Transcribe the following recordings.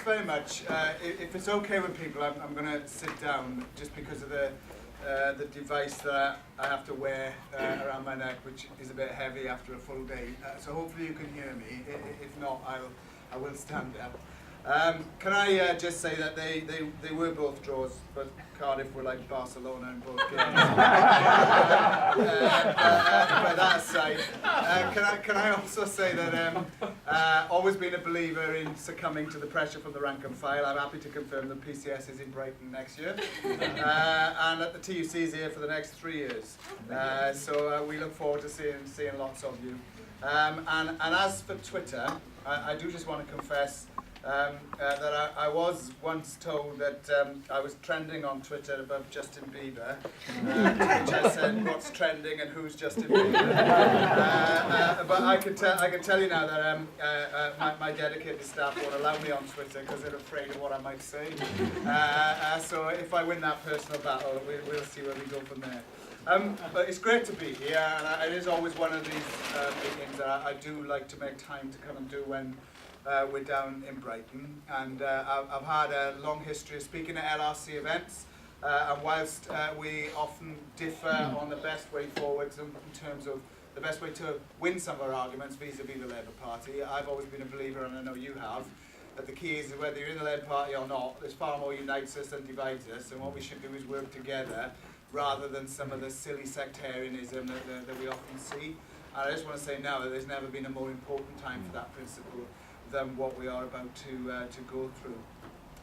very much. If it's okay with people, I'm going to sit down just because of the device that I have to wear around my neck, which is a bit heavy after a full day. So hopefully you can hear me. If not, I will stand up. Can I just say that they were both draws, but Cardiff were like Barcelona in both games. But that aside, can I also say that always been a believer in succumbing to the pressure from the rank and file. I'm happy to confirm that PCS is in Brighton next year, and that the TUC is here for the next 3 years. So we look forward to seeing lots of you. And as for Twitter, I do just want to confess that I was once told that I was trending on Twitter above Justin Bieber, which I said, what's trending and who's Justin Bieber? But I can tell you now that my dedicated staff won't allow me on Twitter because they're afraid of what I might say. So if I win that personal battle, we'll see where we go from there. But it's great to be here, and it is always one of these meetings that I do like to make time to come and do when we're down in Brighton. And I've had a long history of speaking at LRC events, and whilst we often differ on the best way forward in terms of the best way to win some of our arguments vis-a-vis the Labour Party, I've always been a believer, and I know you have, that the key is whether you're in the Labour Party or not, there's far more unites us than divides us, and what we should do is work together rather than some of the silly sectarianism that we often see. And I just want to say now that there's never been a more important time for that principle than what we are about to go through.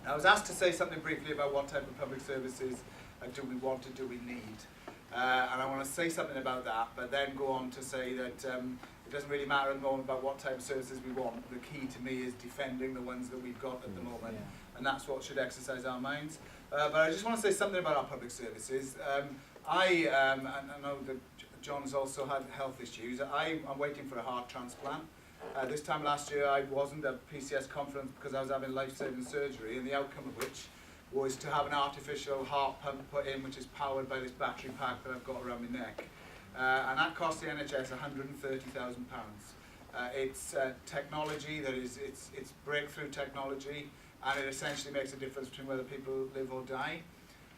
I was asked to say something briefly about what type of public services do we want or do we need. And I want to say something about that, but then go on to say that it doesn't really matter at the moment about what type of services we want. The key to me is defending the ones that we've got at the moment, and that's what should exercise our minds. But I just want to say something about our public services. I know that John's also had health issues. I'm waiting for a heart transplant. This time last year I wasn't at PCS conference because I was having life-saving surgery, and the outcome of which was to have an artificial heart pump put in, which is powered by this battery pack that I've got around my neck. And that cost the NHS £130,000. It's technology that is, it's breakthrough technology, and it essentially makes a difference between whether people live or die.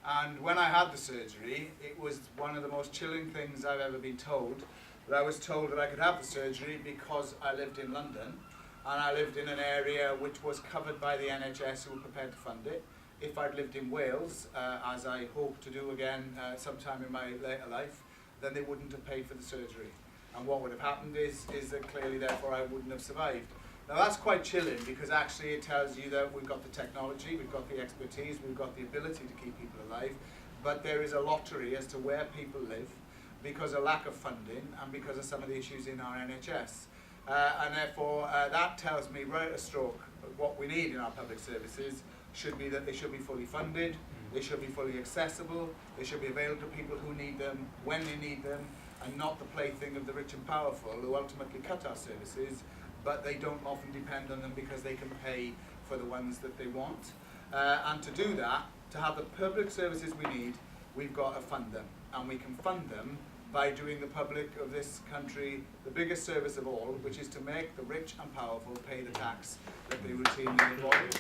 And when I had the surgery, it was one of the most chilling things I've ever been told. That I was told that I could have the surgery because I lived in London, and I lived in an area which was covered by the NHS, who were prepared to fund it. If I'd lived in Wales, as I hope to do again sometime in my later life, then they wouldn't have paid for the surgery. And what would have happened is that clearly, therefore, I wouldn't have survived. Now that's quite chilling, because actually it tells you that we've got the technology, we've got the expertise, we've got the ability to keep people alive, but there is a lottery as to where people live because of lack of funding and because of some of the issues in our NHS. And therefore that tells me right at a stroke what we need in our public services should be that they should be fully funded, they should be fully accessible, they should be available to people who need them when they need them, and not the plaything of the rich and powerful who ultimately cut our services, but they don't often depend on them because they can pay for the ones that they want. And to do that, to have the public services we need, we've got to fund them. And we can fund them by doing the public of this country the biggest service of all, which is to make the rich and powerful pay the tax that they routinely avoid.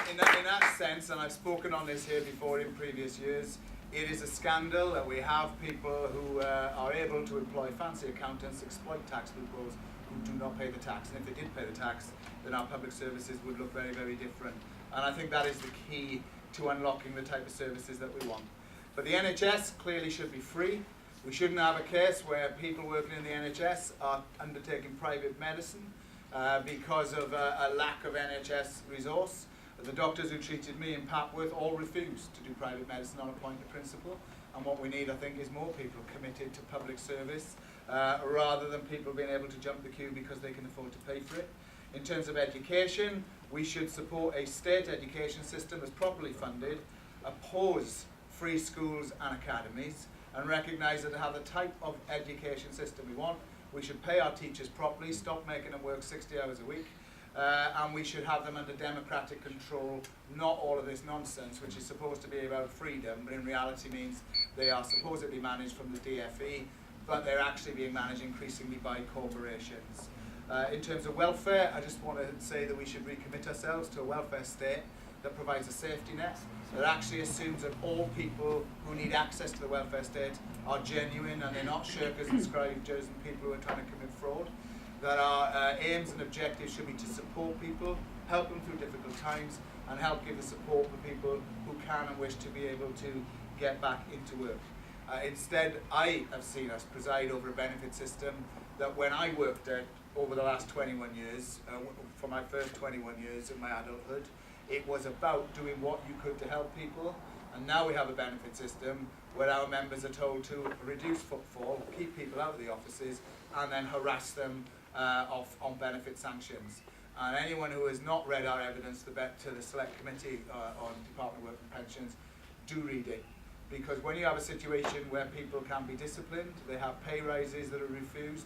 In that sense, and I've spoken on this here before in previous years, it is a scandal that we have people who are able to employ fancy accountants, exploit tax loopholes, who do not pay the tax. And if they did pay the tax, then our public services would look very, very different. And I think that is the key to unlocking the type of services that we want. But the NHS clearly should be free. We shouldn't have a case where people working in the NHS are undertaking private medicine because of a lack of NHS resource. The doctors who treated me in Papworth all refused to do private medicine on a point of principle. And what we need, I think, is more people committed to public service rather than people being able to jump the queue because they can afford to pay for it. In terms of education, we should support a state education system that's properly funded, oppose free schools and academies, and recognise that to have the type of education system we want, we should pay our teachers properly, stop making them work 60 hours a week, and we should have them under democratic control, not all of this nonsense which is supposed to be about freedom, but in reality means they are supposedly managed from the DFE, but they're actually being managed increasingly by corporations. In terms of welfare, I just want to say that we should recommit ourselves to a welfare state that provides a safety net, that actually assumes that all people who need access to the welfare state are genuine and they're not shirkers and scroungers and people who are trying to commit fraud, that our aims and objectives should be to support people, help them through difficult times, and help give the support for people who can and wish to be able to get back into work. Instead, I have seen us preside over a benefit system that when I worked at over the last 21 years, for my first 21 years of my adulthood, it was about doing what you could to help people. And now we have a benefit system where our members are told to reduce footfall, keep people out of the offices, and then harass them on benefit sanctions. And anyone who has not read our evidence to the Select Committee on Department of Work and Pensions, do read it. Because when you have a situation where people can be disciplined, they have pay rises that are refused,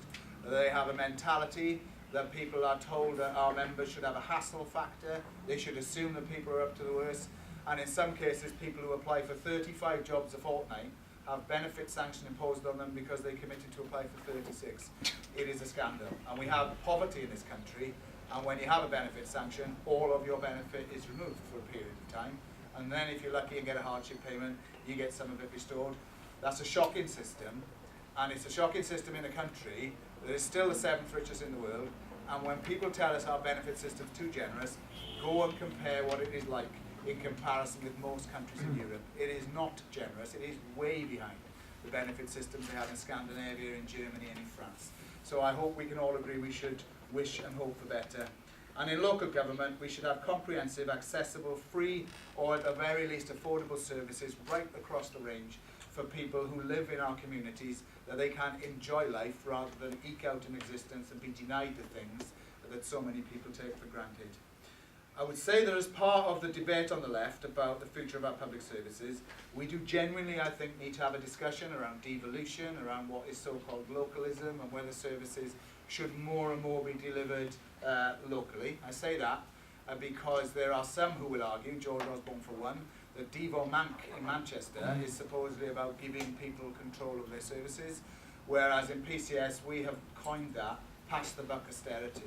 they have a mentality that people are told that our members should have a hassle factor, they should assume that people are up to the worst, and in some cases people who apply for 35 jobs a fortnight have benefit sanction imposed on them because they committed to apply for 36. It is a scandal. And we have poverty in this country, and when you have a benefit sanction, all of your benefit is removed for a period of time, and then if you're lucky and get a hardship payment, you get some of it restored. That's a shocking system, and it's a shocking system in a country that is still the 7th richest in the world. And when people tell us our benefit system's too generous, go and compare what it is like in comparison with most countries in Europe. It is not generous, it is way behind the benefit systems they have in Scandinavia, in Germany and in France. So I hope we can all agree we should wish and hope for better. And in local government, we should have comprehensive, accessible, free, or at the very least affordable services right across the range for people who live in our communities, that they can enjoy life rather than eke out an existence and be denied the things that so many people take for granted. I would say that as part of the debate on the left about the future of our public services, we do genuinely, I think, need to have a discussion around devolution, around what is so-called localism, and whether services should more and more be delivered locally. I say that because there are some who will argue, George Osborne for one, that Devon Manc in Manchester is supposedly about giving people control of their services, whereas in PCS we have coined that pass the buck austerity.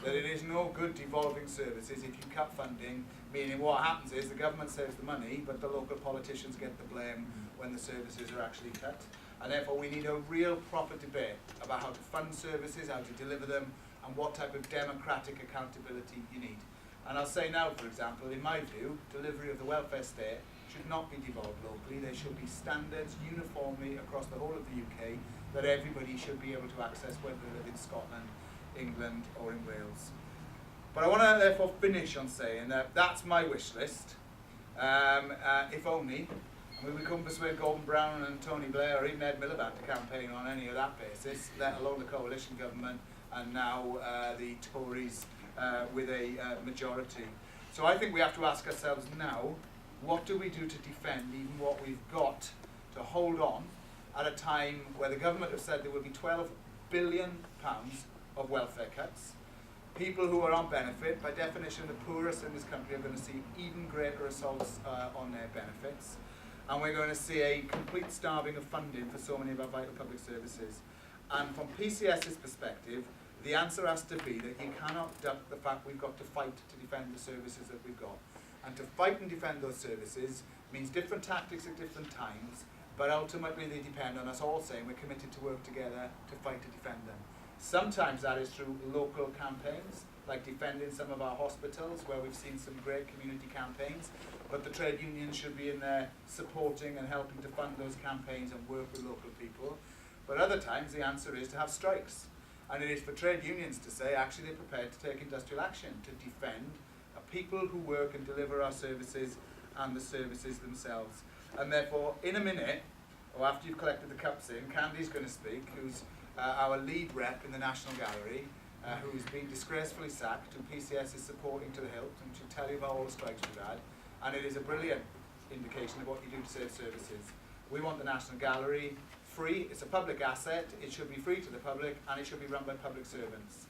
That it is no good devolving services if you cut funding, meaning what happens is the government saves the money, but the local politicians get the blame when the services are actually cut. And therefore we need a real proper debate about how to fund services, how to deliver them, and what type of democratic accountability you need. And I'll say now, for example, in my view, delivery of the welfare state should not be devolved locally. There should be standards uniformly across the whole of the UK that everybody should be able to access, whether they live in Scotland, England or in Wales. But I want to therefore finish on saying that that's my wish list, if only, and we couldn't persuade Gordon Brown and Tony Blair or even Ed Miliband to campaign on any of that basis, let alone the coalition government and now the Tories with a majority. So I think we have to ask ourselves now, what do we do to defend even what we've got to hold on at a time where the government have said there will be £12 billion of welfare cuts. People who are on benefit, by definition the poorest in this country, are going to see even greater assaults on their benefits. And we're going to see a complete starving of funding for so many of our vital public services. And from PCS's perspective, the answer has to be that you cannot duck the fact we've got to fight to defend the services that we've got. And to fight and defend those services means different tactics at different times, but ultimately they depend on us all saying we're committed to work together to fight to defend them. Sometimes that is through local campaigns, like defending some of our hospitals, where we've seen some great community campaigns, but the trade unions should be in there supporting and helping to fund those campaigns and work with local people. But other times the answer is to have strikes. And it is for trade unions to say actually they're prepared to take industrial action to defend people who work and deliver our services and the services themselves. And therefore, in a minute, or after you've collected the cups in, Candy's going to speak, who's our lead rep in the National Gallery, who's been disgracefully sacked, who PCS is supporting to the hilt, and she'll tell you about all the strikes we've had. And it is a brilliant indication of what you do to save services. We want the National Gallery free. It's a public asset. It should be free to the public, and it should be run by public servants.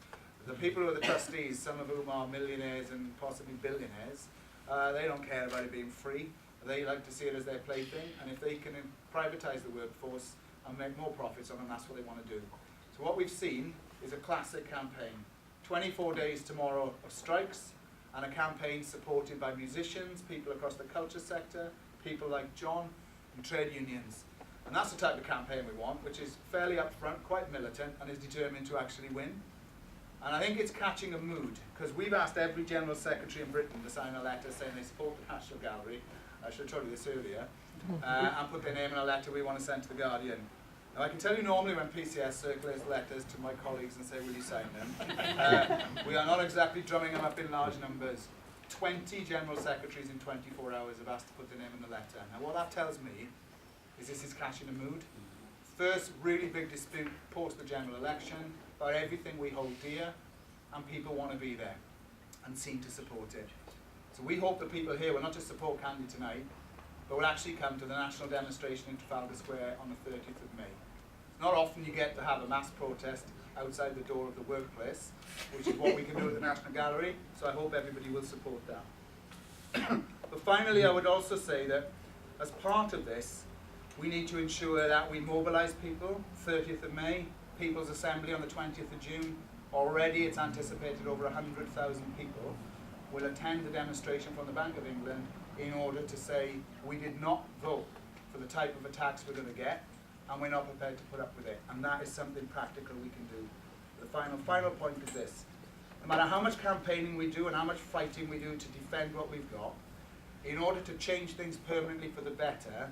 The people who are the trustees, some of whom are millionaires and possibly billionaires, they don't care about it being free. They like to see it as their plaything, and if they can privatise the workforce and make more profits on them, that's what they want to do. So what we've seen is a classic campaign. 24 days tomorrow of strikes, and a campaign supported by musicians, people across the culture sector, people like John, and trade unions. And that's the type of campaign we want, which is fairly upfront, quite militant, and is determined to actually win. And I think it's catching a mood, because we've asked every General Secretary in Britain to sign a letter saying they support the National Gallery. I should have told you this earlier. And put their name in a letter we want to send to the Guardian. Now I can tell you normally when PCS circulates letters to my colleagues and say, will you sign them? We are not exactly drumming them up in large numbers. 20 General Secretaries in 24 hours have asked to put their name in the letter. Now what that tells me is this is catching a mood. First really big dispute post the general election about everything we hold dear, and people want to be there and seem to support it. So we hope that people here will not just support Candy tonight, but will actually come to the national demonstration in Trafalgar Square on the 30th of May. It's not often you get to have a mass protest outside the door of the workplace, which is what we can do at the National Gallery, so I hope everybody will support that. But finally, I would also say that as part of this, we need to ensure that we mobilise people. 30th of May, People's Assembly on the 20th of June. Already it's anticipated over 100,000 people will attend the demonstration from the Bank of England in order to say we did not vote for the type of attacks we're going to get, and we're not prepared to put up with it. And that is something practical we can do. The final point is this. No matter how much campaigning we do and how much fighting we do to defend what we've got, in order to change things permanently for the better,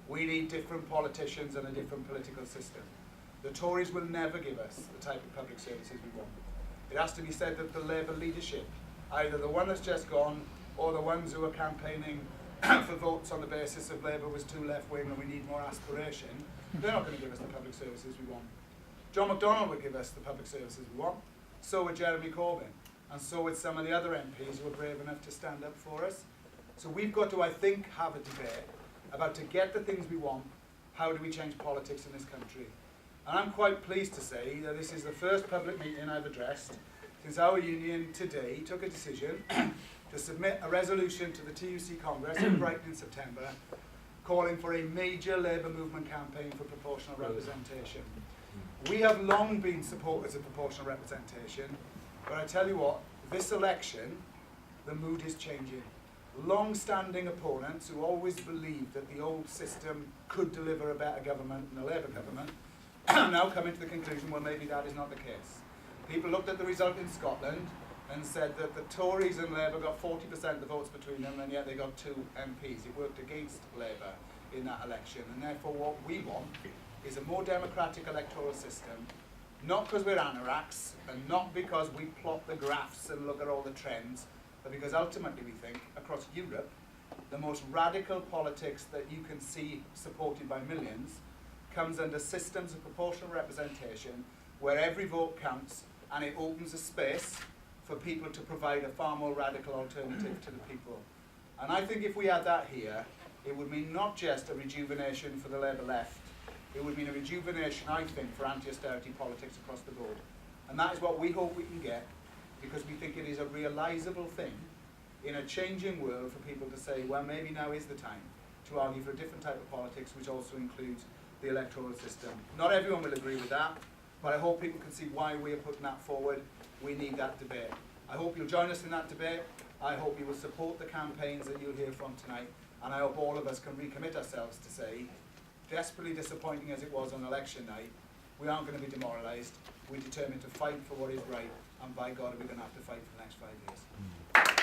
we need different politicians and a different political system. The Tories will never give us the type of public services we want. It has to be said that the Labour leadership, either the one that's just gone or the ones who are campaigning for votes on the basis of Labour was too left-wing and we need more aspiration, they're not going to give us the public services we want. John McDonnell would give us the public services we want, so would Jeremy Corbyn, and so would some of the other MPs who are brave enough to stand up for us. So we've got to, I think, have a debate about, to get the things we want, how do we change politics in this country. And I'm quite pleased to say that this is the first public meeting I've addressed since our union today took a decision to submit a resolution to the TUC Congress in Brighton in September, calling for a major Labour movement campaign for proportional representation. We have long been supporters of proportional representation, but I tell you what, this election, the mood is changing. Long-standing opponents who always believed that the old system could deliver a better government than a Labour government are now coming to the conclusion, well, maybe that is not the case. People looked at the result in Scotland and said that the Tories and Labour got 40% of the votes between them, and yet they got 2 MPs. It worked against Labour in that election, and therefore what we want is a more democratic electoral system, not because we're anoraks, and not because we plot the graphs and look at all the trends, but because ultimately we think, across Europe, the most radical politics that you can see supported by millions comes under systems of proportional representation where every vote counts, and it opens a space for people to provide a far more radical alternative to the people. And I think if we had that here, it would mean not just a rejuvenation for the Labour left, it would mean a rejuvenation, I think, for anti-austerity politics across the board. And that is what we hope we can get, because we think it is a realisable thing in a changing world for people to say, well, maybe now is the time to argue for a different type of politics, which also includes the electoral system. Not everyone will agree with that, but I hope people can see why we are putting that forward. We need that debate. I hope you'll join us in that debate. I hope you will support the campaigns that you'll hear from tonight, and I hope all of us can recommit ourselves to say, desperately disappointing as it was on election night, we aren't going to be demoralised. We're determined to fight for what is right, and by God, we're going to have to fight for the next 5 years.